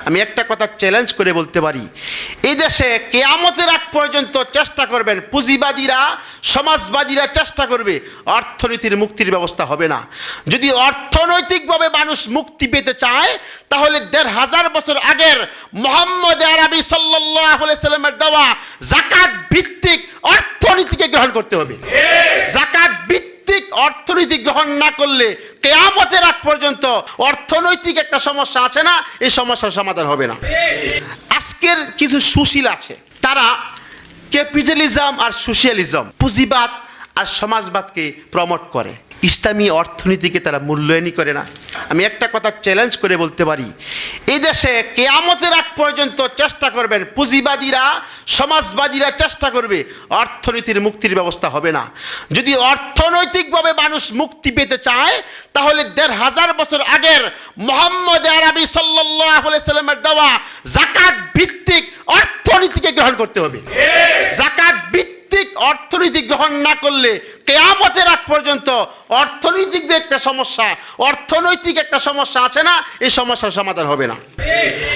আমি একটা কথা চ্যালেঞ্জ করে বলতে পারি, এই দেশে কিয়ামতের আগ পর্যন্ত চেষ্টা করবেন পুঁজিবাদীরা, সমাজবাদীরা চেষ্টা করবে, অর্থনীতির মুক্তির ব্যবস্থা হবে না। যদি অর্থনৈতিকভাবে মানুষ মুক্তি পেতে চায় তাহলে ১৫০০ বছর আগের মুহাম্মদ আরবি সাল্লাল্লাহু আলাইহি সাল্লামের দেওয়া যাকাত ভিত্তিক অর্থনীতিকে গ্রহণ করতে হবে। যাকাত ভিত্তিক অর্থনীতি গ্রহণ না করলে কিয়ামতের আগ পর্যন্ত অর্থনৈতিক একটা সমস্যা আছে না, এই সমস্যার সমাধান হবে না। আজকের কিছু সুশীল আছে, তারা ক্যাপিটালিজম আর সোশ্যালিজম, পুঁজিবাদ আর সমাজবাদকে প্রমোট করে, ইসলামী অর্থনীতিকে তারা মূল্যায়নই করে না। আমি একটা কথা চ্যালেঞ্জ করে বলতে পারি, এই দেশে কিয়ামতের আগ পর্যন্ত চেষ্টা করবেন পুঁজিবাদীরা, সমাজবাদীরা চেষ্টা করবে, অর্থনীতির মুক্তির ব্যবস্থা হবে না। যদি অর্থনৈতিকভাবে মানুষ মুক্তি পেতে চায় তাহলে ১৫০০ বছর আগের মুহাম্মদ আরবি সাল্লাল্লাহু আলাইহি সাল্লামের দেওয়া যাকাত ভিত্তিক অর্থনীতিকে গ্রহণ করতে হবে। যাকাত ভিত্তিক অর্থনীতি গ্রহণ না করলে কিয়ামতের আগ পর্যন্ত অর্থনৈতিক যে একটা সমস্যা, অর্থনৈতিক একটা সমস্যা আছে না, এই সমস্যার সমাধান হবে না।